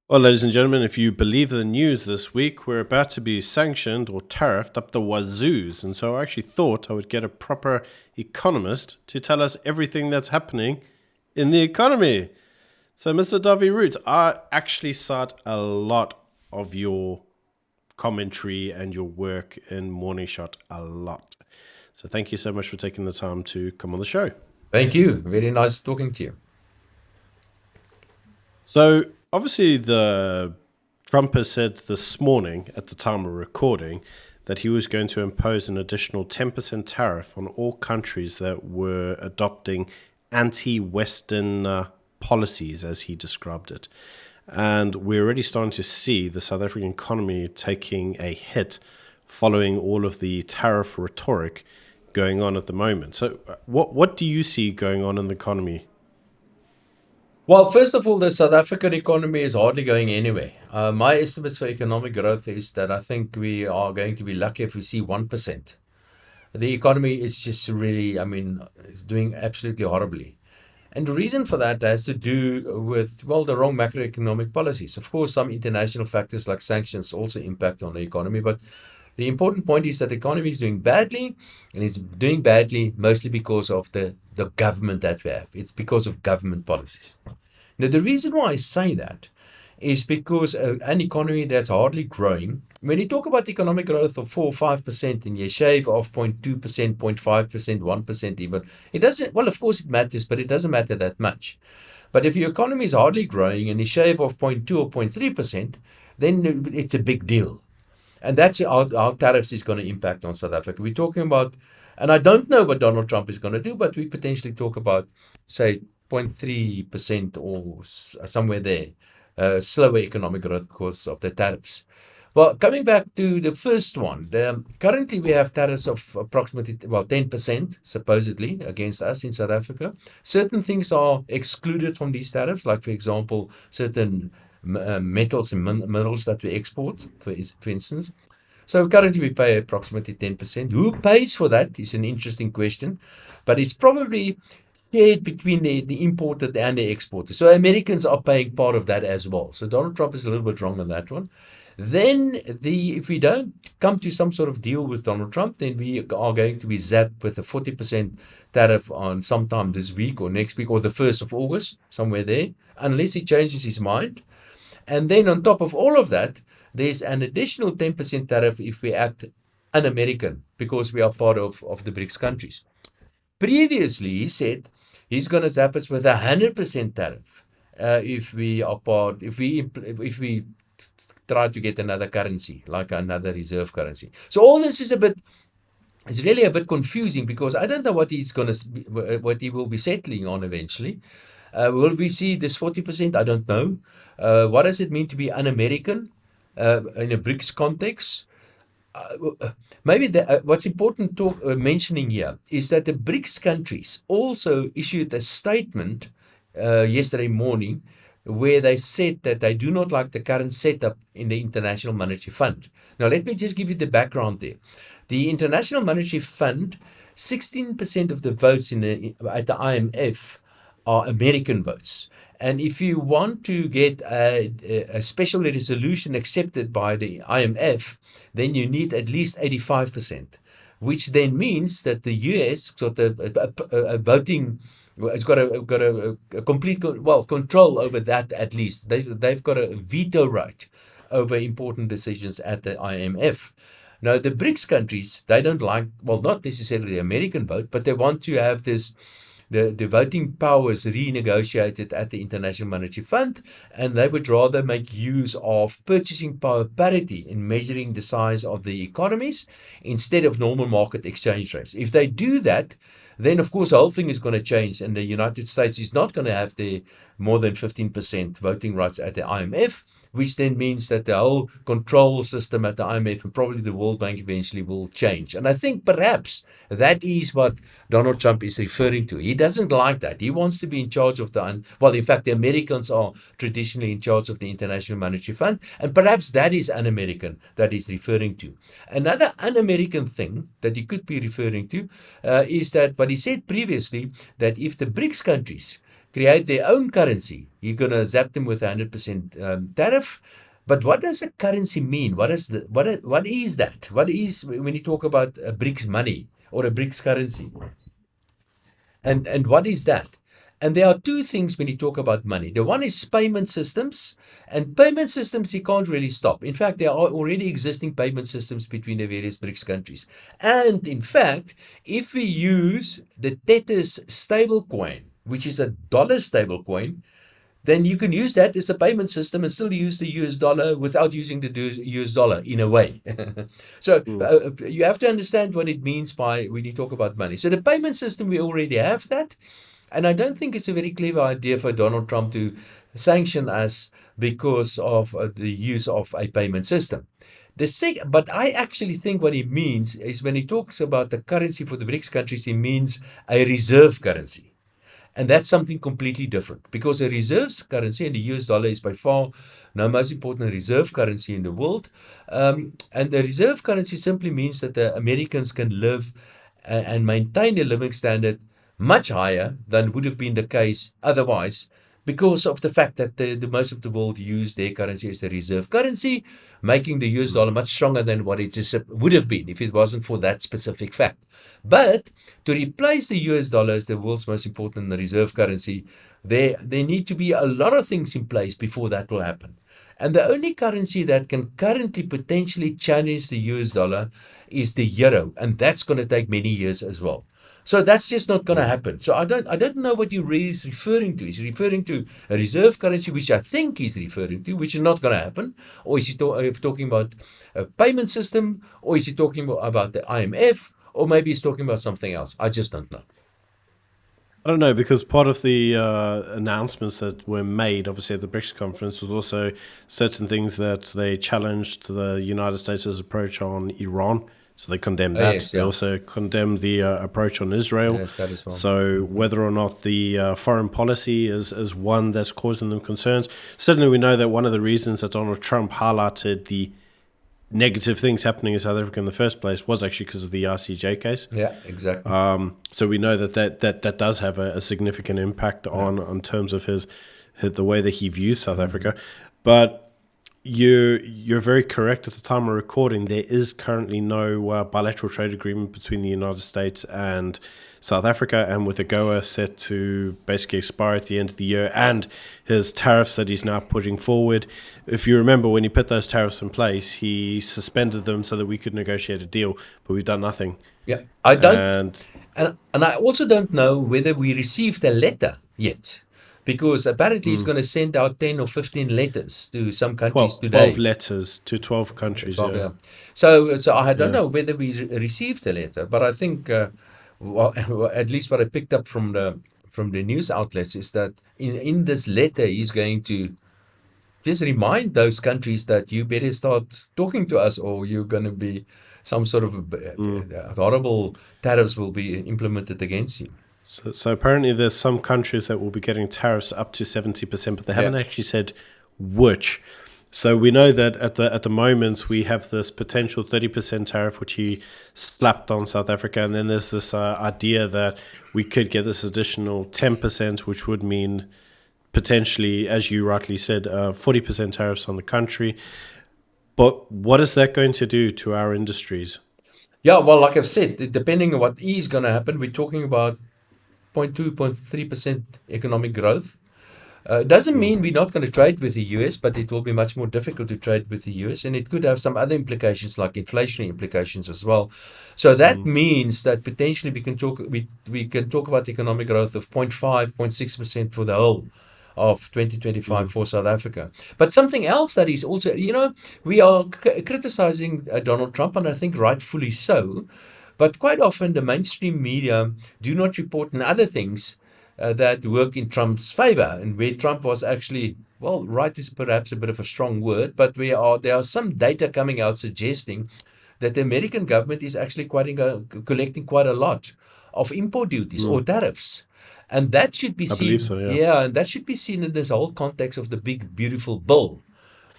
Well, ladies and gentlemen, if you believe the news this week, we're about to be sanctioned or tariffed up the wazoos. And so I actually thought I would get a proper economist to tell us everything that's happening in the economy. So, Mr. Davey Roots, I actually cite a lot of your commentary and your work in Morning Shot a lot. So, thank you so much for taking the time to come on the show. Thank you. Very nice talking to you. So, obviously, the Trump has said this morning, at the time of recording, that he was going to impose an additional 10% tariff on all countries that were adopting anti-Western policies, as he described it. And we're already starting to see the South African economy taking a hit following all of the tariff rhetoric going on at the moment. So, what do you see going on in the economy? Well, first of all, the South African economy is hardly going anywhere. My estimates for economic growth is that I think we are going to be lucky if we see 1%. The economy is just really, it's doing absolutely horribly. And the reason for that has to do with, well, the wrong macroeconomic policies. Of course, some international factors like sanctions also impact on the economy, but the important point is that the economy is doing badly, and it's doing badly mostly because of the government that we have. It's because of government policies. Now, the reason why I say that is because an economy that's hardly growing, when you talk about economic growth of 4 or 5% and you shave off 0.2%, 0.5%, 1% even, it doesn't, well, of course it matters, but it doesn't matter that much. But if your economy is hardly growing and you shave off 0.2 or 0.3%, then it's a big deal. And that's how tariffs is going to impact on South Africa. We're talking about, and I don't know what Donald Trump is going to do, but we potentially talk about, say, 0.3% or somewhere there, slower economic growth because of the tariffs. Well, coming back to the first one, currently we have tariffs of approximately, well, 10% supposedly against us in South Africa. Certain things are excluded from these tariffs, like, for example, certain metals and minerals that we export, for instance. So currently we pay approximately 10%. Who pays for that is an interesting question, but it's probably shared between the importer and the exporter. So Americans are paying part of that as well. So Donald Trump is a little bit wrong on that one. Then if we don't come to some sort of deal with Donald Trump, then we are going to be zapped with a 40% tariff on sometime this week or next week or the 1st of August, somewhere there, unless he changes his mind. And then on top of all of that, there's an additional 10% tariff if we act un-American because we are part of the BRICS countries. Previously, he said he's going to zap us with a 100% tariff if we try to get another currency, like another reserve currency. So all this is it's really a bit confusing because I don't know what what he will be settling on eventually. Will we see this 40%? I don't know. What does it mean to be un-American in a BRICS context? Maybe what's important mentioning here is that the BRICS countries also issued a statement yesterday morning where they said that they do not like the current setup in the International Monetary Fund. Now, let me just give you the background there. The International Monetary Fund, 16% of the votes at the IMF are American votes. And if you want to get a special resolution accepted by the IMF, then you need at least 85%, which then means that the US got a voting, it's got a complete, control over that at least. They've got a veto right over important decisions at the IMF. Now, the BRICS countries, they don't like, well, not necessarily the American vote, but they want to have the voting powers renegotiated at the International Monetary Fund, and they would rather make use of purchasing power parity in measuring the size of the economies instead of normal market exchange rates. If they do that, then of course the whole thing is going to change, and the United States is not going to have the more than 15% voting rights at the IMF, which then means that the whole control system at the IMF and probably the World Bank eventually will change. And I think perhaps that is what Donald Trump is referring to. He doesn't like that. He wants to be in charge of in fact, the Americans are traditionally in charge of the International Monetary Fund, and perhaps that is un-American that he's referring to. Another un-American thing that he could be referring to is that what he said previously, that if the BRICS countries create their own currency, You're going to zap them with 100% tariff. But what does a currency mean? What is that? What is when you talk about a BRICS money or a BRICS currency? And what is that? And there are two things when you talk about money. The one is payment systems, and payment systems you can't really stop. In fact, there are already existing payment systems between the various BRICS countries. And in fact, if we use the Tether's stablecoin, which is a dollar stablecoin, then you can use that as a payment system and still use the US dollar without using the US dollar in a way. So you have to understand what it means by when you talk about money. So the payment system, we already have that. And I don't think it's a very clever idea for Donald Trump to sanction us because of the use of a payment system. But I actually think what he means is when he talks about the currency for the BRICS countries, he means a reserve currency. And that's something completely different because a reserves currency, and the US dollar is by far the most important reserve currency in the world. And the reserve currency simply means that the Americans can live and maintain their living standard much higher than would have been the case otherwise, because of the fact that the most of the world use their currency as the reserve currency, making the US dollar much stronger than what it would have been if it wasn't for that specific fact. But to replace the US dollar as the world's most important reserve currency, there need to be a lot of things in place before that will happen. And the only currency that can currently potentially challenge the US dollar is the euro, and that's going to take many years as well. So that's just not going to happen. So I don't know what he really is referring to. Is he referring to a reserve currency, which I think he's referring to, which is not going to happen? Or is he talking about a payment system? Or is he talking about the IMF? Or maybe he's talking about something else. I just don't know. I don't know, because part of the announcements that were made, obviously, at the BRICS conference was also certain things that they challenged the United States' approach on Iran. So they condemned that. Yes, They also condemned the approach on Israel. Yes, that as well. So whether or not the foreign policy is one that's causing them concerns, certainly we know that one of the reasons that Donald Trump highlighted the negative things happening in South Africa in the first place was actually because of the RCJ case. Yeah, exactly. So we know that does have a significant impact on terms of the way that he views South Africa. But you're very correct. At the time of recording, there is currently no bilateral trade agreement between the United States and South Africa, and with AGOA set to basically expire at the end of the year, and his tariffs that he's now putting forward. If you remember, when he put those tariffs in place, he suspended them so that we could negotiate a deal, but we've done nothing. Yeah, I don't, and I also don't know whether we received a letter yet. Because apparently he's going to send out 10 or 15 letters to some countries today. 12 letters to 12 countries. 12, yeah. So I don't know whether we received a letter, but I think, at least what I picked up from the news outlets is that in this letter he's going to just remind those countries that you better start talking to us, or you're going to be some sort of horrible tariffs will be implemented against you. So apparently there's some countries that will be getting tariffs up to 70%, but they haven't actually said which. So we know that at the moment we have this potential 30% tariff which he slapped on South Africa, and then there's this idea that we could get this additional 10%, which would mean potentially, as you rightly said, 40% tariffs on the country. But what is that going to do to our industries? Yeah, well, like I've said, depending on what is going to happen, we're talking about 0.2, 0.3% economic growth. It doesn't mean we're not going to trade with the US, but it will be much more difficult to trade with the US, and it could have some other implications like inflationary implications as well. So that means that potentially we can talk about economic growth of 0.5, 0.6% for the whole of 2025 for South Africa. But something else that is also, we are criticizing Donald Trump, and I think rightfully so. But quite often the mainstream media do not report on other things that work in Trump's favor, and where Trump was actually, well, right is perhaps a bit of a strong word, but there are some data coming out suggesting that the American government is actually collecting quite a lot of import duties or tariffs. And that should be seen, and that should be seen in this whole context of the big, beautiful bill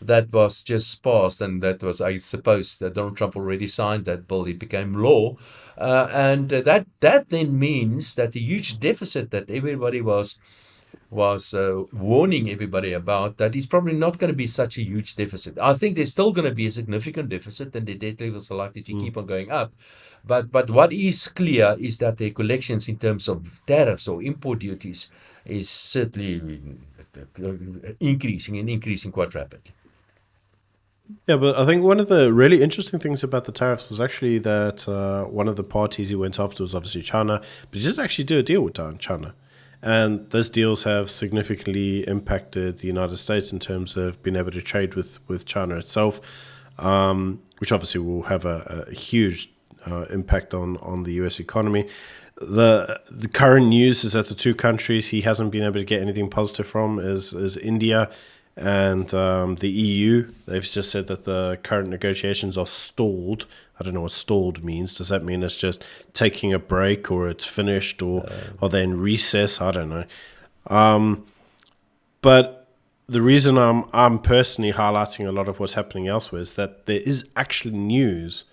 that was just passed, and that was, I suppose, that Donald Trump already signed that bill. It became law, and that then means that the huge deficit that everybody was was warning everybody about, that it's probably not going to be such a huge deficit. I think there's still going to be a significant deficit, and the debt levels are likely to keep on going up. But what is clear is that the collections in terms of tariffs or import duties is certainly increasing and increasing quite rapidly. Yeah, but I think one of the really interesting things about the tariffs was actually that one of the parties he went after was obviously China, but he did actually do a deal with China. And those deals have significantly impacted the United States in terms of being able to trade with China itself, which obviously will have a huge impact on the US economy. The current news is that the two countries he hasn't been able to get anything positive from is India and the EU. They've just said that the current negotiations are stalled. I don't know what stalled means. Does that mean it's just taking a break, or it's finished, or are they in recess? I don't know. But the reason I'm personally highlighting a lot of what's happening elsewhere is that there is actually news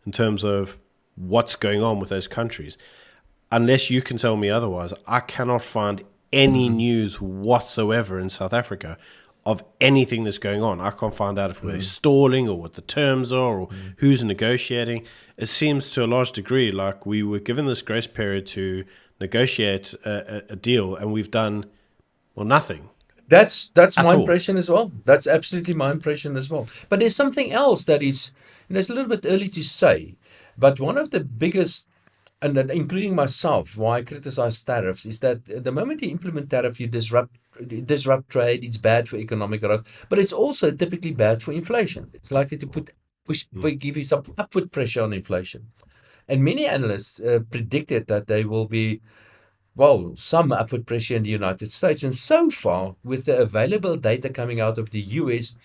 in terms of what's going on with those countries. Unless you can tell me otherwise, I cannot find any news whatsoever in South Africa of anything that's going on. I can't find out if we're stalling or what the terms are or who's negotiating. It seems to a large degree like we were given this grace period to negotiate a deal, and we've done, well, nothing. That's my All. impression as well. That's absolutely my impression as well. But there's something else that is, it's a little bit early to say, but one of the biggest, and including myself, why I criticize tariffs, is that the moment you implement tariff, you disrupt trade. It's bad for economic growth, but it's also typically bad for inflation. It's likely to give you some upward pressure on inflation. And many analysts predicted that there will be, well, some upward pressure in the United States. And so far, with the available data coming out of the US,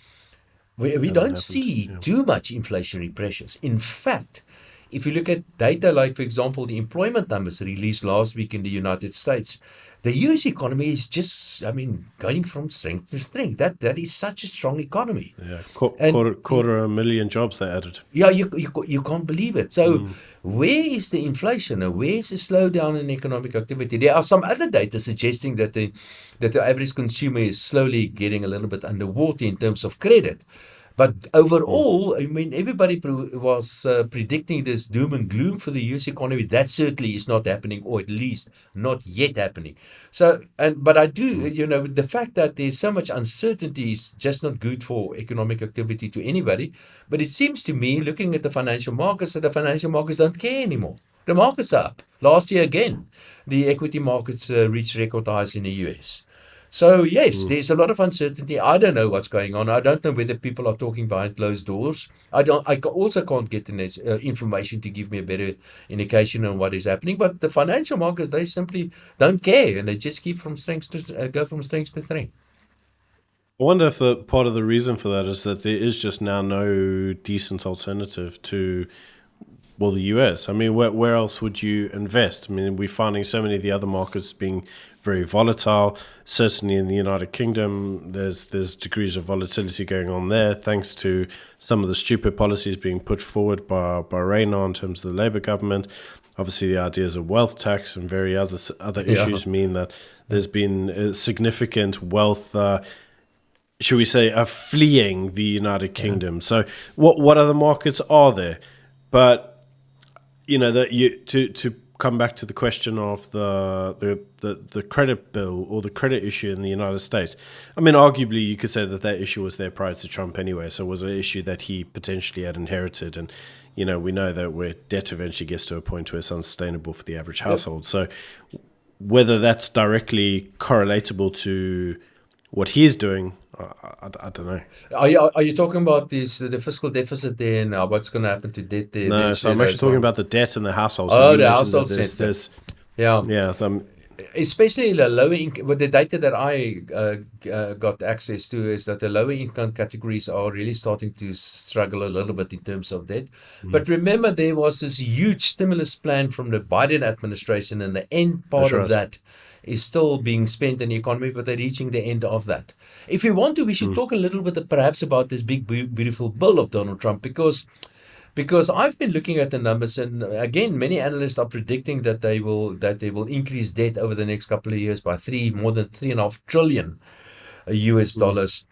we don't see too much inflationary pressures. In fact, if you look at data like, for example, the employment numbers released last week in the United States, the US economy is just, going from strength to strength. That is such a strong economy. Yeah, quarter a million jobs they added. Yeah, you can't believe it. So where is the inflation, and where is the slowdown in economic activity? There are some other data suggesting that the average consumer is slowly getting a little bit underwater in terms of credit. But overall, everybody was predicting this doom and gloom for the US economy. That certainly is not happening, or at least not yet happening. So, but I do, the fact that there's so much uncertainty is just not good for economic activity to anybody. But it seems to me, looking at the financial markets, that the financial markets don't care anymore. The markets are up. Last year again, the equity markets reached record highs in the US. So yes, there's a lot of uncertainty. I don't know what's going on. I don't know whether people are talking behind closed doors. I also can't get information to give me a better indication on what is happening. But the financial markets, they simply don't care, and they just keep from strength to go from strength to strength. I wonder if the part of the reason for that is that there is just now no decent alternative to, well, the US. Where else would you invest? We're finding so many of the other markets being very volatile. Certainly in the United Kingdom, there's degrees of volatility going on there, thanks to some of the stupid policies being put forward by Rayner in terms of the Labour government. Obviously, the ideas of wealth tax and various other issues mean that there's been a significant wealth, should we say, fleeing the United Kingdom. So what other markets are there? But to come back to the question of the credit bill or the credit issue in the United States, arguably you could say that issue was there prior to Trump anyway, so it was an issue that he potentially had inherited, and we know that where debt eventually gets to a point where it's unsustainable for the average household. So whether that's directly correlatable to what he's doing, I don't know. Are you talking about the fiscal deficit there now? What's going to happen to debt there? No, so I'm actually talking about the debt in the household. So the household sector. Yeah. So especially the lower income. But the data that I got access to is that the lower income categories are really starting to struggle a little bit in terms of debt. But remember, there was this huge stimulus plan from the Biden administration, and the end part of that is still being spent in the economy, but they're reaching the end of that. If you want to, we should talk a little bit perhaps about this big, beautiful bill of Donald Trump, because Because I've been looking at the numbers, and again, many analysts are predicting that they will increase debt over the next couple of years by more than 3.5 trillion US Mm. dollars.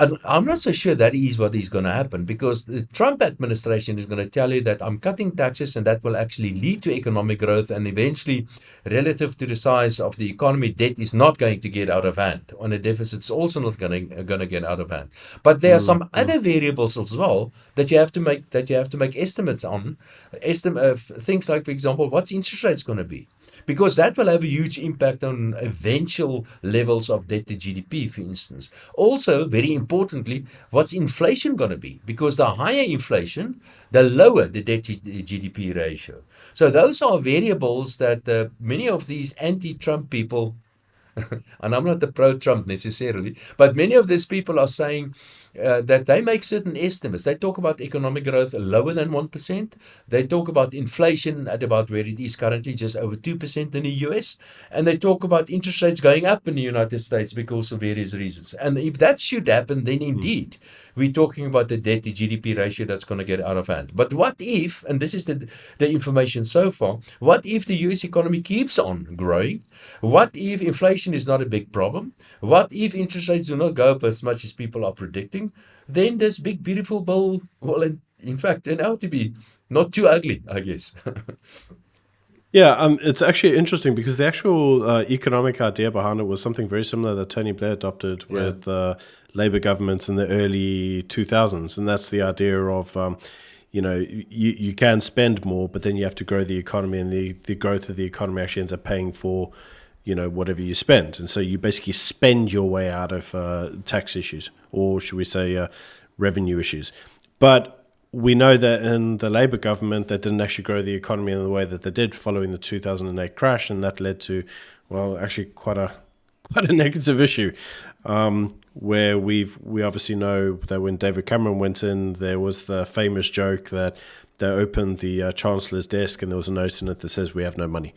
And I'm not so sure that is what is going to happen, because the Trump administration is going to tell you that I'm cutting taxes and that will actually lead to economic growth, and eventually, relative to the size of the economy, debt is not going to get out of hand. On a deficit, it's also not going to get out of hand. But there are Mm. some Mm. other variables as well that you have to make estimates on. Things like, for example, what's interest rates going to be? Because that will have a huge impact on eventual levels of debt to GDP, for instance. Also, very importantly, what's inflation going to be? Because the higher inflation, the lower the debt to GDP ratio. So those are variables that many of these anti-Trump people, and I'm not a pro-Trump necessarily, but many of these people are saying that they make certain estimates. They talk about economic growth lower than 1%. They talk about inflation at about where it is currently, just over 2% in the US. And they talk about interest rates going up in the United States because of various reasons. And if that should happen, then Mm. indeed, we're talking about the debt to GDP ratio that's going to get out of hand. But what if, and this is the information so far, what if the US economy keeps on growing? What if inflation is not a big problem? What if interest rates do not go up as much as people are predicting? Then this big, beautiful bill will, in fact, turn out to be not too ugly, I guess. Yeah, it's actually interesting because the actual economic idea behind it was something very similar that Tony Blair adopted Yeah. with Labour governments in the early 2000s, and that's the idea of, you can spend more, but then you have to grow the economy, and the growth of the economy actually ends up paying for, whatever you spend, and so you basically spend your way out of tax issues, or should we say, revenue issues, but we know that in the Labour government, they didn't actually grow the economy in the way that they did following the 2008 crash, and that led to, well, actually quite a negative issue, where we obviously know that when David Cameron went in, there was the famous joke that they opened the Chancellor's desk and there was a note in it that says we have no money.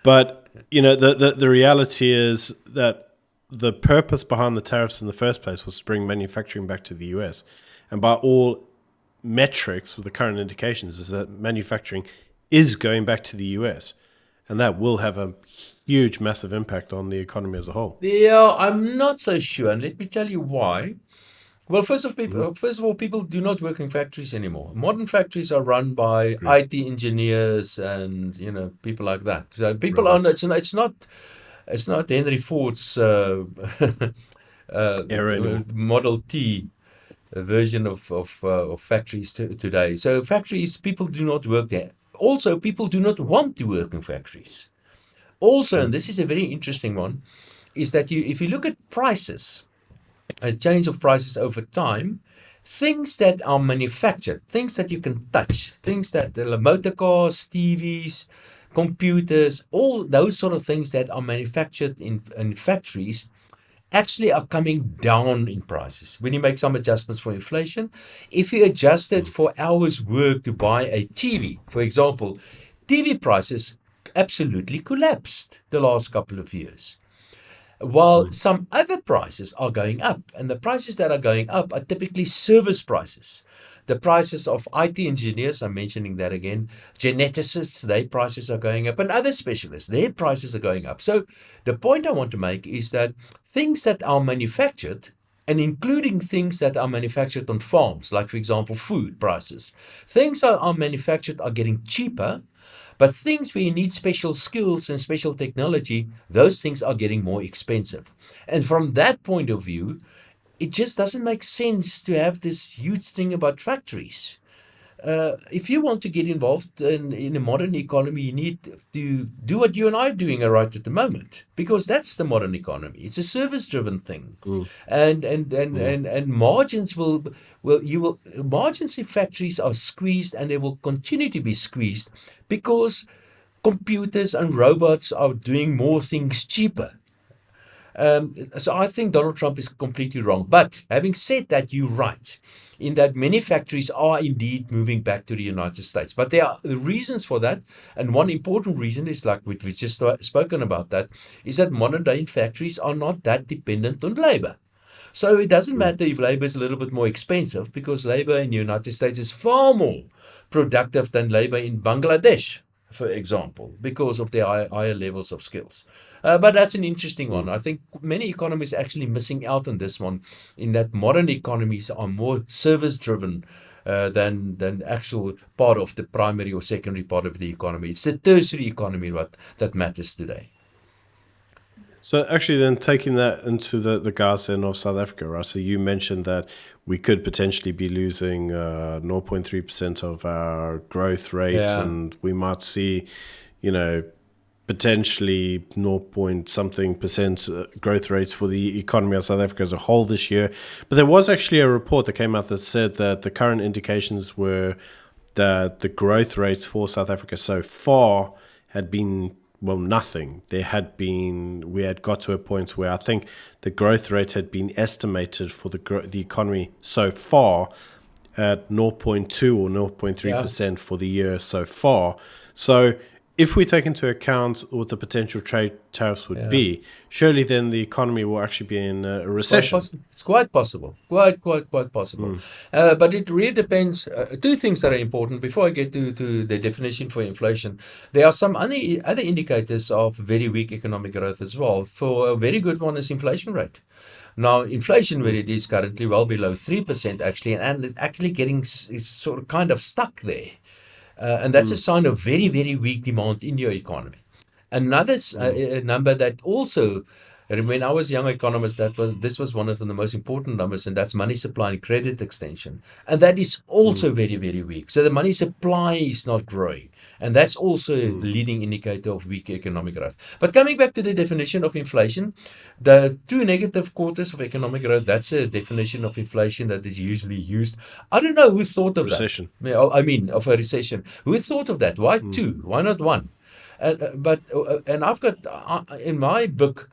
But the reality is that the purpose behind the tariffs in the first place was to bring manufacturing back to the US. And by all metrics, with the current indications, is that manufacturing is going back to the US. And that will have a huge, massive impact on the economy as a whole. Yeah, I'm not so sure. And let me tell you why. Well, Mm-hmm. first of all, people do not work in factories anymore. Modern factories are run by True. IT engineers and people like that. So people are Robots. it's not Henry Ford's Era anymore. Model T version of factories today. So factories, people do not work there. Also, people do not want to work in factories. Also, True. and this is a very interesting one, is that if you look at prices, a change of prices over time, things that are manufactured, things that you can touch, things that motor cars, TVs, computers, all those sort of things that are manufactured in factories actually are coming down in prices when you make some adjustments for inflation. If you adjust it for hours work to buy a TV, for example, TV prices absolutely collapsed the last couple of years, while Mm. some other prices are going up. And the prices that are going up are typically service prices. The prices of IT engineers, I'm mentioning that again, geneticists, their prices are going up, and other specialists, their prices are going up. So the point I want to make is that things that are manufactured, and including things that are manufactured on farms, like, for example, food prices, things that are manufactured are getting cheaper, but things where you need special skills and special technology, those things are getting more expensive. And from that point of view, it just doesn't make sense to have this huge thing about factories. If you want to get involved in a modern economy, you need to do what you and I are doing right at the moment, because that's the modern economy. It's a service-driven thing, Mm. Mm. and margins in factories are squeezed, and they will continue to be squeezed because computers and robots are doing more things cheaper. So I think Donald Trump is completely wrong. But having said that, you're right in that many factories are indeed moving back to the United States. But there are reasons for that. And one important reason is, like we've just spoken about, that is that modern day factories are not that dependent on labor. So it doesn't Mm. matter if labor is a little bit more expensive, because labor in the United States is far more productive than labor in Bangladesh, for example, because of their higher levels of skills. But that's an interesting one. Mm. I think many economists are actually missing out on this one, in that modern economies are more service driven than actual part of the primary or secondary part of the economy. It's the tertiary economy that matters today. So actually, then taking that into the Gaza and of South Africa, right? So you mentioned that we could potentially be losing 0.3% of our growth rate, Yeah. and we might see, you know, potentially 0 point something percent growth rates for the economy of South Africa as a whole this year. But there was actually a report that came out that said that the current indications were that the growth rates for South Africa so far had been, well, nothing. We had got to a point where I think the growth rate had been estimated for the economy so far at zero point 0.2 or Yeah. 0.3% for the year so far. So if we take into account what the potential trade tariffs would Yeah. be, surely then the economy will actually be in a Quite recession. possible. It's quite possible. Quite possible. Mm. But it really depends. Two things that are important before I get to the definition for inflation. There are some other indicators of very weak economic growth as well. For a very good one is inflation rate. Now, inflation where Mm. it is currently well below 3% actually, and it's actually getting is sort of kind of stuck there. And that's a Mm. sign of very, very weak demand in your economy. Another Mm. number that also, when I was a young economist, this was one of the most important numbers, and that's money supply and credit extension, and that is Mm. also very, very weak. So the money supply is not growing, and that's also a Mm. leading indicator of weak economic growth. But coming back to the definition of inflation, the two negative quarters of economic growth, that's a definition of inflation that is usually used. I don't know who thought of that. Recession. I mean, of a recession. Who thought of that? Why Mm. two? Why not one? And I've got in my book,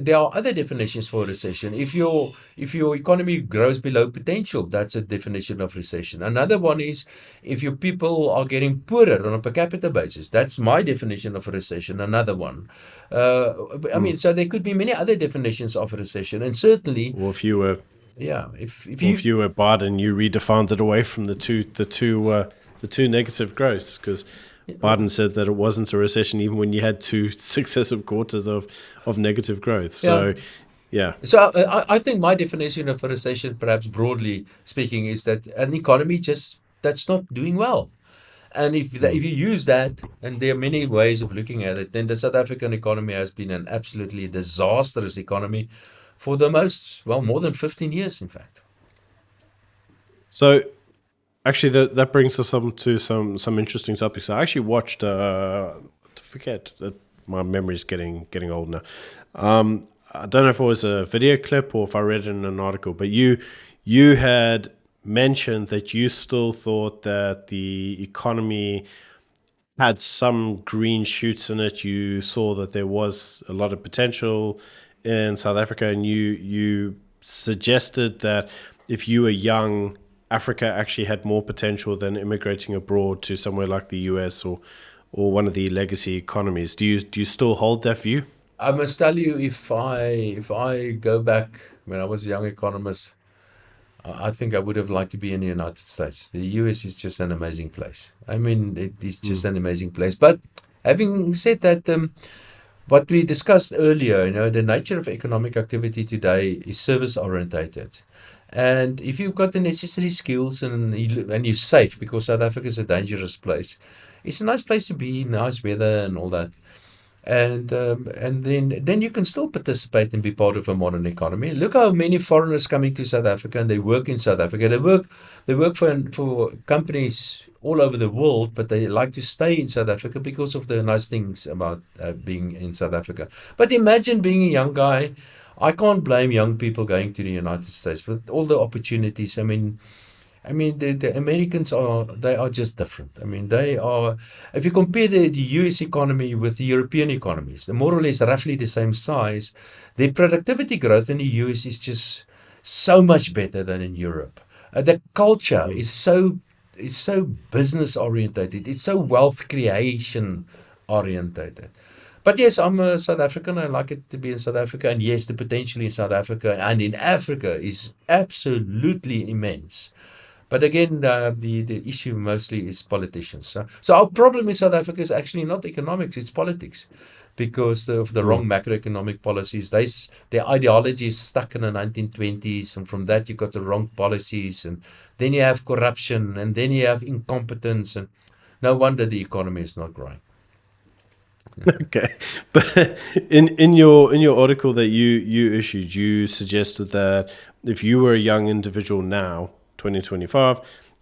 there are other definitions for recession. If your economy grows below potential, that's a definition of recession. Another one is if your people are getting poorer on a per capita basis. That's my definition of a recession. Another one. I Mm. mean, so there could be many other definitions of a recession, and certainly, Or if you were yeah, if Or you if you were Biden, you redefined it away from the two negative growths, because Biden said that it wasn't a recession even when you had two successive quarters of negative growth. yeah. So, yeah. So I think my definition of a recession, perhaps broadly speaking, is that an economy just that's not doing well. And if Mm. you use that, and there are many ways of looking at it, then the South African economy has been an absolutely disastrous economy for the more than 15 years, in fact. So actually, that brings us to some interesting topics. I actually watched. I forget that my memory is getting old now. I don't know if it was a video clip or if I read it in an article, but you had mentioned that you still thought that the economy had some green shoots in it. You saw that there was a lot of potential in South Africa, and you suggested that if you were young, Africa actually had more potential than immigrating abroad to somewhere like the US or one of the legacy economies. Do you still hold that view? I must tell you, if I go back when I was a young economist, I think I would have liked to be in the United States. The US is just an amazing place. I mean, it is just Mm. an amazing place. But having said that, what we discussed earlier, the nature of economic activity today is service orientated. And if you've got the necessary skills and you're safe, because South Africa is a dangerous place, it's a nice place to be, nice weather and all that. And then you can still participate and be part of a modern economy. Look how many foreigners coming to South Africa, and they work in South Africa. They work for companies all over the world, but they like to stay in South Africa because of the nice things about being in South Africa. But imagine being a young guy. I can't blame young people going to the United States with all the opportunities. I mean, the Americans they are just different. I mean, they are. If you compare the U.S. economy with the European economies, they're more or less roughly the same size. The productivity growth in the U.S. is just so much better than in Europe. The culture Mm. is so business orientated. It's so wealth creation orientated. But yes, I'm a South African. I like it to be in South Africa. And yes, the potential in South Africa and in Africa is absolutely immense. But again, the issue mostly is politicians. So our problem in South Africa is actually not economics, it's politics. Because of the Mm. wrong macroeconomic policies. Their ideology is stuck in the 1920s, and from that you got the wrong policies, and then you have corruption, and then you have incompetence, and no wonder the economy is not growing. Okay, but in your article that you issued, you suggested that if you were a young individual now, 2025,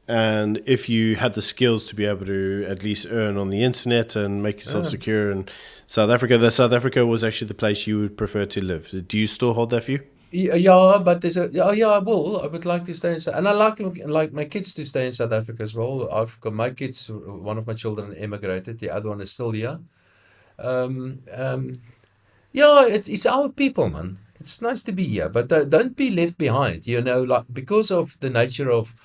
and if you had the skills to be able to at least earn on the internet and make yourself Yeah. secure in South Africa, that South Africa was actually the place you would prefer to live. Do you still hold that view? Yeah, but there's a yeah, I will. I would like to stay in South, and I like my kids to stay in South Africa as well. I've got my kids. One of my children emigrated. The other one is still here. Um, um, yeah, it's our people, man. It's nice to be here, but don't be left behind. Like because of the nature of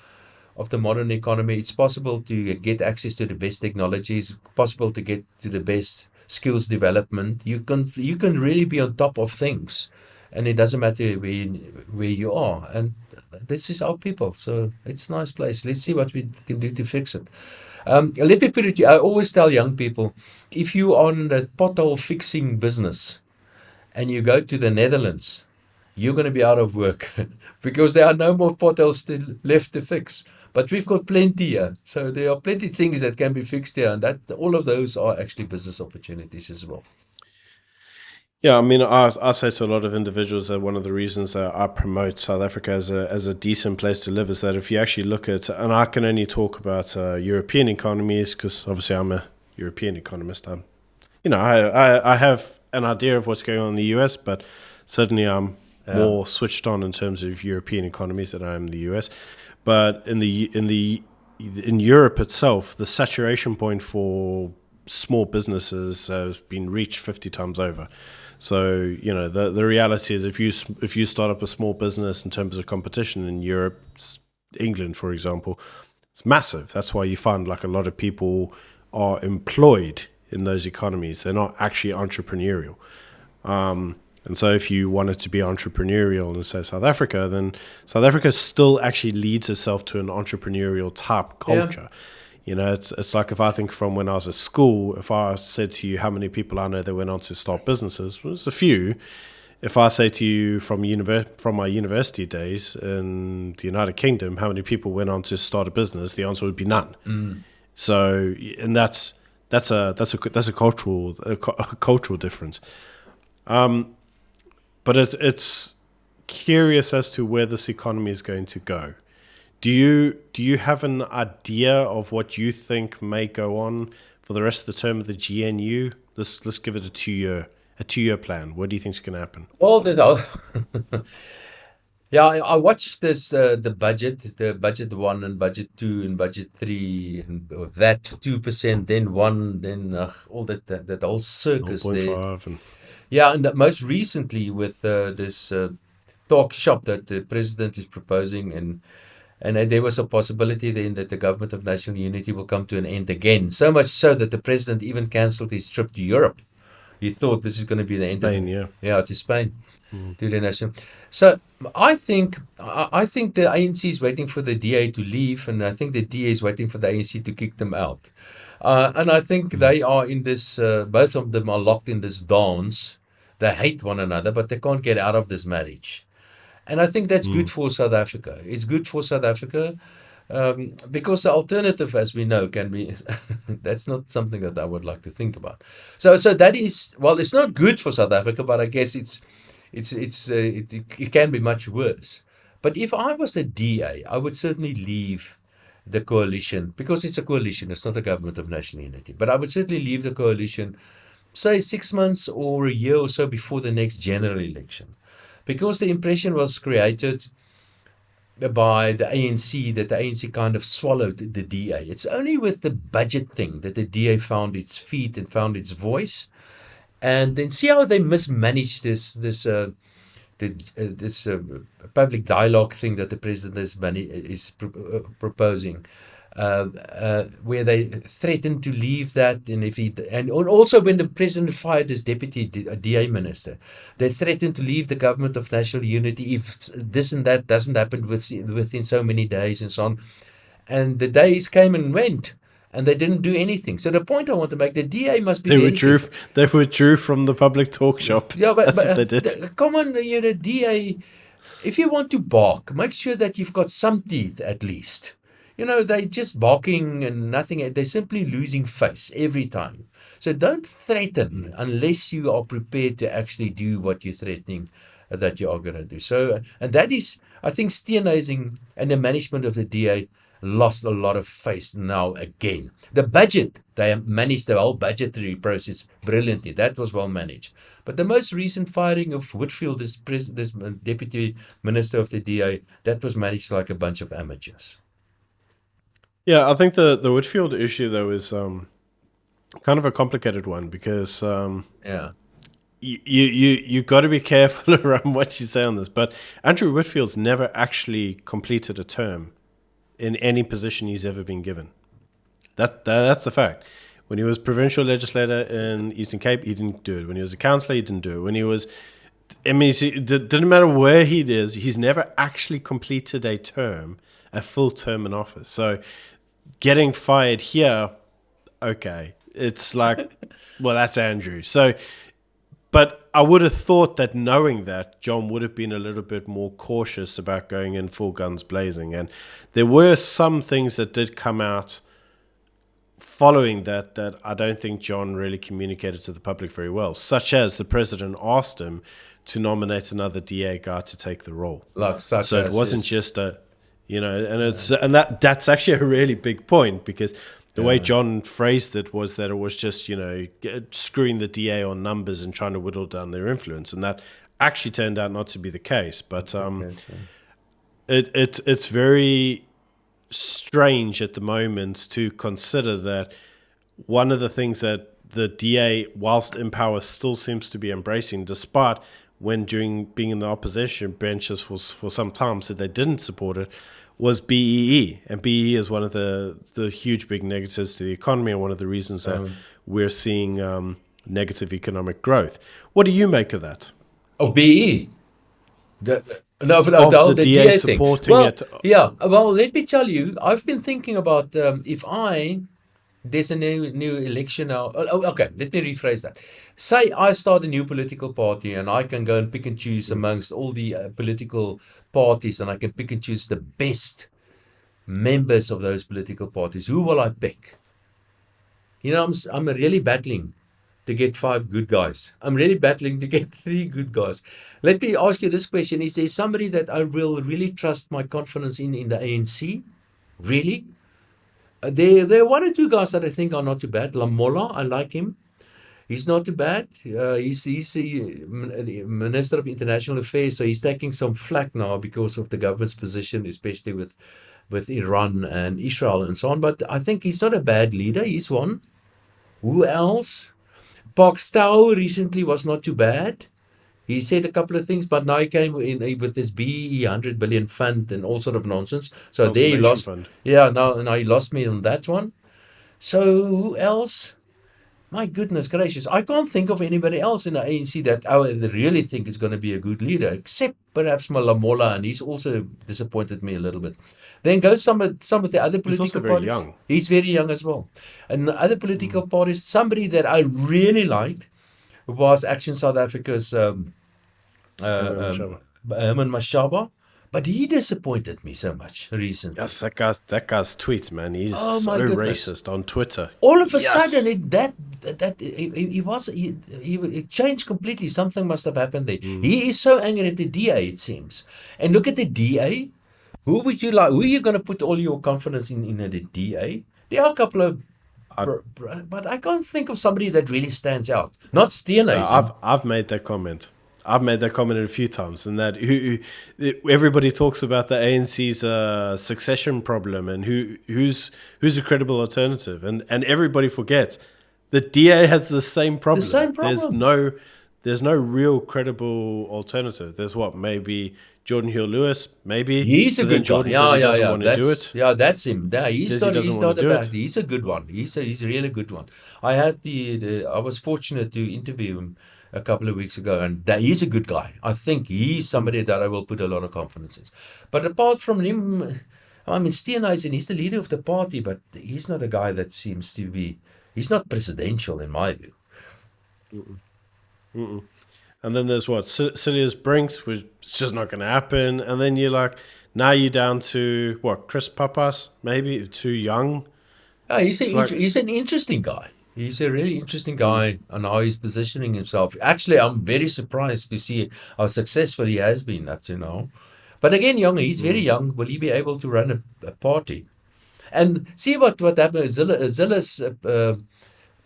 the modern economy, it's possible to get access to the best technologies, possible to get to the best skills development. You can really be on top of things, and it doesn't matter where you are. And this is our people, so it's a nice place. Let's see what we can do to fix it. Let me put it. I always tell young people, if you are on the pothole fixing business and you go to the Netherlands, you're going to be out of work because there are no more potholes still left to fix. But we've got plenty here. So there are plenty of things that can be fixed here. And that all of those are actually business opportunities as well. Yeah, I mean, I say to a lot of individuals that one of the reasons that I promote South Africa as a decent place to live is that if you actually look at, and I can only talk about European economies because obviously I'm a European economist. I have an idea of what's going on in the US, but certainly I'm Yeah. more switched on in terms of European economies than I am in the US. But in Europe itself, the saturation point for small businesses has been reached 50 times over. So the reality is if you start up a small business in terms of competition in Europe, England for example, it's massive. That's why you find like a lot of people are employed in those economies. They're not actually entrepreneurial. And so if you wanted to be entrepreneurial in, say, South Africa, then South Africa still actually leads itself to an entrepreneurial type Yeah. culture. It's like if I think from when I was at school, if I said to you how many people I know that went on to start businesses, well, there's a few. If I say to you from my university days in the United Kingdom, how many people went on to start a business, the answer would be none. Mm. So, and that's a cultural difference. But it's curious as to where this economy is going to go. Do you have an idea of what you think may go on for the rest of the term of the GNU? Let's give it a 2-year plan. What do you think is going to happen? All the Yeah, I watched this the budget one and budget two and budget three, and that 2%, then one, then all that whole circus there. 0.5 and Yeah, and most recently with this talk shop that the president is proposing, and there was a possibility then that the government of national unity will come to an end again. So much so that the president even cancelled his trip to Europe. He thought this is going to be the end of Spain, yeah. to Spain, Mm. to the national. So I think the ANC is waiting for the DA to leave, and I think the DA is waiting for the ANC to kick them out. And I think they are in this. Both of them are locked in this dance. They hate one another, but they can't get out of this marriage. And I think that's good Mm. for South Africa. It's good for South Africa because the alternative, as we know, can be that's not something that I would like to think about. So that is, well, it's not good for South Africa, but I guess it can be much worse. But if I was a DA, I would certainly leave the coalition because it's a coalition. It's not a government of national unity. But I would certainly leave the coalition, say 6 months or a year or so before the next general election, because the impression was created by the ANC that the ANC kind of swallowed the DA. It's only with the budget thing that the DA found its feet and found its voice. And then see how they mismanage this public dialogue thing that the president is proposing. where they threatened to leave that, and also when the president fired his deputy DA minister, they threatened to leave the government of national unity if this and that doesn't happen within so many days and so on. And the days came and went, and they didn't do anything. So the point I want to make, the DA must be very careful. They withdrew from the public talk shop. Yeah, That's what they did. Come on, the DA. If you want to bark, make sure that you've got some teeth at least. They're just barking and nothing. They're simply losing face every time. So don't threaten unless you are prepared to actually do what you're threatening that you are going to do. So, and that is, I think, Steenhuisen and the management of the DA lost a lot of face now again. The budget, they managed the whole budgetary process brilliantly. That was well managed. But the most recent firing of Whitfield, this deputy minister of the DA, that was managed like a bunch of amateurs. Yeah, I think the Whitfield issue, though, is kind of a complicated one because you got to be careful around what you say on this. But Andrew Whitfield's never actually completed a term in any position he's ever been given. That's the fact. When he was provincial legislator in Eastern Cape, he didn't do it. When he was a councillor, he didn't do it. When he was, it didn't matter where he is, he's never actually completed a full term in office. So getting fired here, okay, it's like, well, that's Andrew. So, but I would have thought that knowing that, John would have been a little bit more cautious about going in full guns blazing. And there were some things that did come out following that I don't think John really communicated to the public very well, such as the president asked him to nominate another DA guy to take the role. So it wasn't just a, and that's actually a really big point, because the way John phrased it was that it was just, screwing the DA on numbers and trying to whittle down their influence. And that actually turned out not to be the case. But it's very strange at the moment to consider that one of the things that the DA, whilst in power, still seems to be embracing, despite when being in the opposition benches for some time said they didn't support it, was BEE. And BEE is one of the huge big negatives to the economy and one of the reasons that we're seeing negative economic growth. What do you make of that? Oh, BEE? The DA supporting it. Yeah, well, let me tell you, I've been thinking about there's a new election now. Okay, let me rephrase that. Say I start a new political party and I can go and pick and choose amongst all the political parties, and I can pick and choose the best members of those political parties. Who will I pick? I'm really battling to get 5 good guys. I'm really battling to get 3 good guys. Let me ask you this question. Is there somebody that I will really trust my confidence in the ANC? Really? There are 1 or 2 guys that I think are not too bad. Lamola, I like him. He's not too bad. He's the Minister of International Affairs, so he's taking some flack now because of the government's position, especially with Iran and Israel and so on. But I think he's not a bad leader. He's one. Who else? Park Stow recently was not too bad. He said a couple of things, but now he came in with this BEE 100 billion fund and all sort of nonsense. So there he lost. Fund. Yeah, now he lost me on that one. So who else? My goodness gracious, I can't think of anybody else in the ANC that I really think is going to be a good leader, except perhaps Malamola, and he's also disappointed me a little bit. Then go some of the other political parties. Very young. He's very young as well. And the other political parties, somebody that I really liked was Action South Africa's Herman Mashaba. But he disappointed me so much recently. Yes, that guy's tweets, man. He's so racist on Twitter. All of a sudden, he changed completely. Something must have happened there. He is so angry at the DA, it seems. And look at the DA. Who would you like? Who are you going to put all your confidence in the DA? There are a couple of, but I can't think of somebody that really stands out. Not Steenhuisen. So I've made that comment. I've made that comment a few times, and that everybody talks about the ANC's succession problem and who's a credible alternative, and everybody forgets the DA has the same problem. The same problem. There's no real credible alternative. There's maybe Jordan Hill-Lewis, maybe. He's a But then good guy. Jordan says Yeah, he yeah, doesn't yeah. want to do it. That's him. Yeah, Says he doesn't he's want not to a do bad. it. He's a good one. He's a really good one. I was fortunate to interview him a couple of weeks ago, and he's a good guy. I think he's somebody that I will put a lot of confidence in. But apart from him, I mean, Steenhuisen, he's the leader of the party, but he's not a guy that seems to be. He's not presidential in my view. Mm-mm. Mm-mm. And then there's what? Silius Brinks, which is just not going to happen. And then you're like, now you're down to what? Chris Papas, maybe too young. It's like, He's an interesting guy. He's a really interesting mm, guy and how he's positioning himself. Actually, I'm very surprised to see how successful he has been up to now. But again, young, he's very mm, young. Will he be able to run a party? And see what happened. Zilla's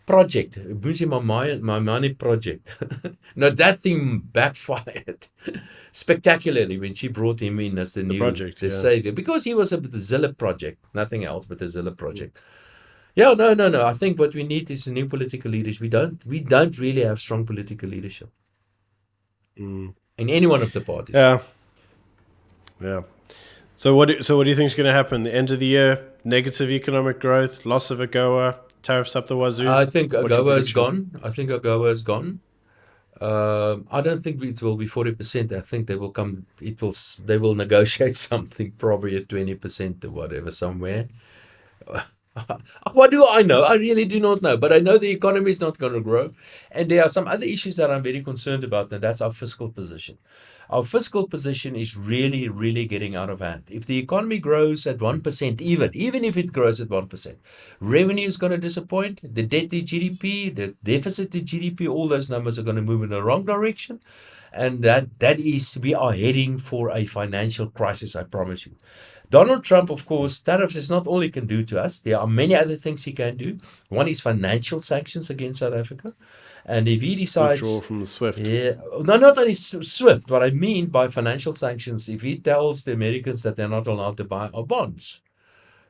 project, my money project. No, that thing backfired spectacularly when she brought him in as the project, the yeah. savior, because he was the Zilla project, nothing else but the Zilla project. Yeah, no. I think what we need is a new political leaders. We don't really have strong political leadership Mm. in any one of the parties. Yeah, yeah. So what do you think is going to happen? The end of the year, negative economic growth, loss of AGOA, tariffs up the wazoo. I think What's your AGOA is prediction? gone. I think AGOA is gone. I don't think it will be 40%. I think they will come. They will negotiate something probably at 20% or whatever somewhere. What do I know? I really do not know. But I know the economy is not going to grow. And there are some other issues that I'm very concerned about, and that's our fiscal position. Our fiscal position is really, really getting out of hand. If the economy grows at 1%, even if it grows at 1%, revenue is going to disappoint. The debt to GDP, the deficit to GDP, all those numbers are going to move in the wrong direction. And we are heading for a financial crisis, I promise you. Donald Trump, of course, tariffs is not all he can do to us. There are many other things he can do. One is financial sanctions against South Africa. And if he Withdrawal decides, from the SWIFT. yeah, no, not only SWIFT, what I mean by financial sanctions, if he tells the Americans that they're not allowed to buy our bonds.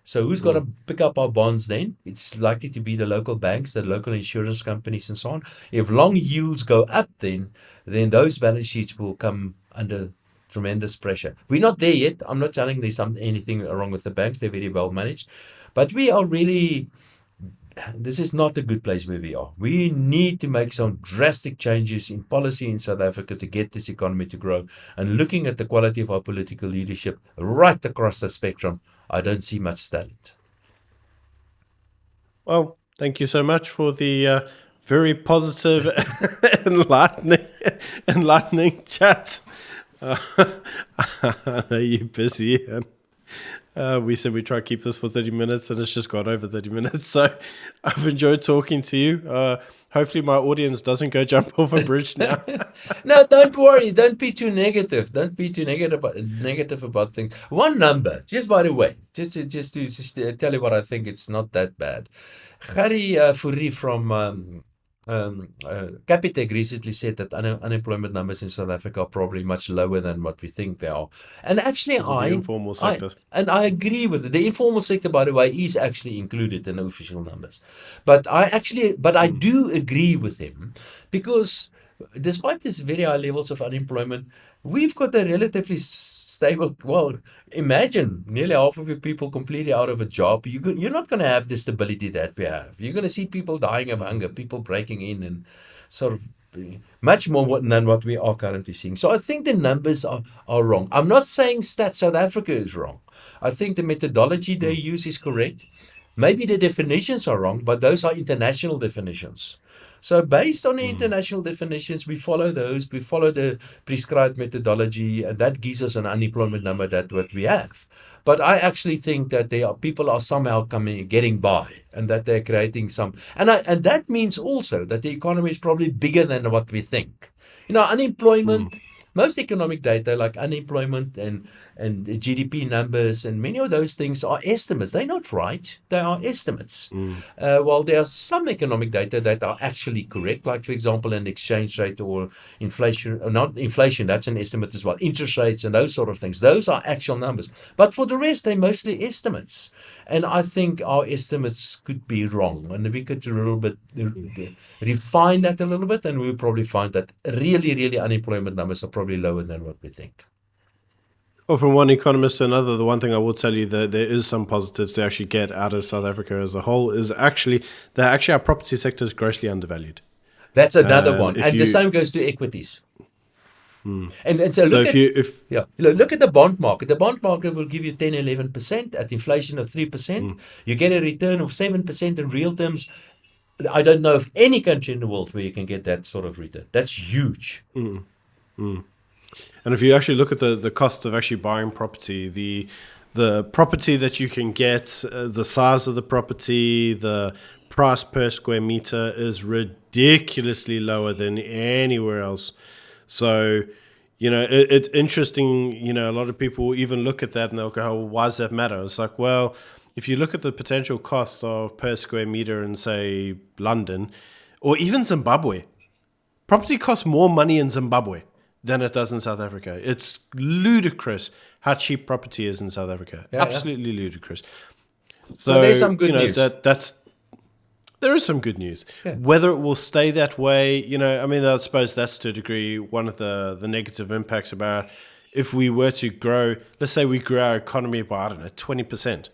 So who's going to pick up our bonds then? It's likely to be the local banks, the local insurance companies, and so on. If long yields go up, then those balance sheets will come under tremendous pressure. We're not there yet. I'm not telling there's anything wrong with the banks. They're very well managed. But we are really, this is not a good place where we are. We need to make some drastic changes in policy in South Africa to get this economy to grow. And looking at the quality of our political leadership right across the spectrum, I don't see much talent. Well, thank you so much for the very positive, enlightening chat. I know you're busy, and we said we try to keep this for 30 minutes, and it's just gone over 30 minutes. So I've enjoyed talking to you. Hopefully my audience doesn't go jump off a bridge now. No, don't worry. Don't be too negative. Don't be too negative about things. One number, just by the way, just to tell you what I think, it's not that bad. Gary Fourie from Capitec recently said that unemployment numbers in South Africa are probably much lower than what we think they are. And actually, Because of the informal sector. I agree with it. The informal sector, by the way, is actually included in the official numbers. But I do agree with him, because despite these very high levels of unemployment, we've got a relatively stable. Well, imagine nearly half of your people completely out of a job. You're not going to have the stability that we have. You're going to see people dying of hunger, people breaking in, and sort of much more than what we are currently seeing. So I think the numbers are wrong. I'm not saying Stats South Africa is wrong. I think the methodology they use is correct. Maybe the definitions are wrong, but those are international definitions. So based on the international definitions, we follow those. We follow the prescribed methodology, and that gives us an unemployment number that what we have. But I actually think that people are somehow getting by, and that they're creating some. And that means also that the economy is probably bigger than what we think. Unemployment. Most economic data like unemployment and the GDP numbers and many of those things are estimates. They're not right. They are estimates. While there are some economic data that are actually correct, like, for example, an exchange rate or inflation, or not inflation, that's an estimate as well. Interest rates and those sort of things. Those are actual numbers. But for the rest, they're mostly estimates. And I think our estimates could be wrong. And we could a little bit refine that a little bit, and we'll probably find that really, really unemployment numbers are probably lower than what we think. Well, from one economist to another, the one thing I will tell you that there is some positives to actually get out of South Africa as a whole is actually that actually our property sector is grossly undervalued. That's another one. If And the you same goes to equities. And so so look if at you if yeah, look at the bond market. The bond market will give you 10, 11% at inflation of 3%. You get a return of 7% in real terms. I don't know of any country in the world where you can get that sort of return. That's huge. and if you actually look at the cost of actually buying property, the property that you can get, the size of the property, the price per square meter is ridiculously lower than anywhere else. So, it's interesting. A lot of people even look at that and they'll go, oh, why does that matter? It's like, well, if you look at the potential costs of per square meter in, say, London or even Zimbabwe, property costs more money in Zimbabwe than it does in South Africa. It's ludicrous how cheap property is in South Africa. Yeah, yeah. Absolutely ludicrous. So there's So, some good news. there is some good news. Yeah. Whether it will stay that way, I mean, I suppose that's to a degree one of the negative impacts about if we were to grow, let's say we grow our economy by, I don't know, 20%.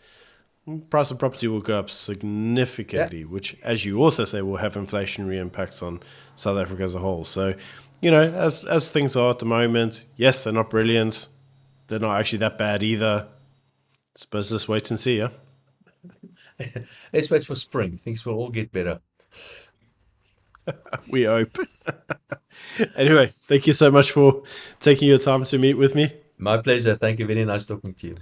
Price of property will go up significantly, which, as you also say, will have inflationary impacts on South Africa as a whole. So, as things are at the moment, yes, they're not brilliant. They're not actually that bad either. I suppose just wait and see, yeah? Let's wait for spring. Things will all get better. We hope. Anyway, thank you so much for taking your time to meet with me. My pleasure. Thank you. Very nice talking to you.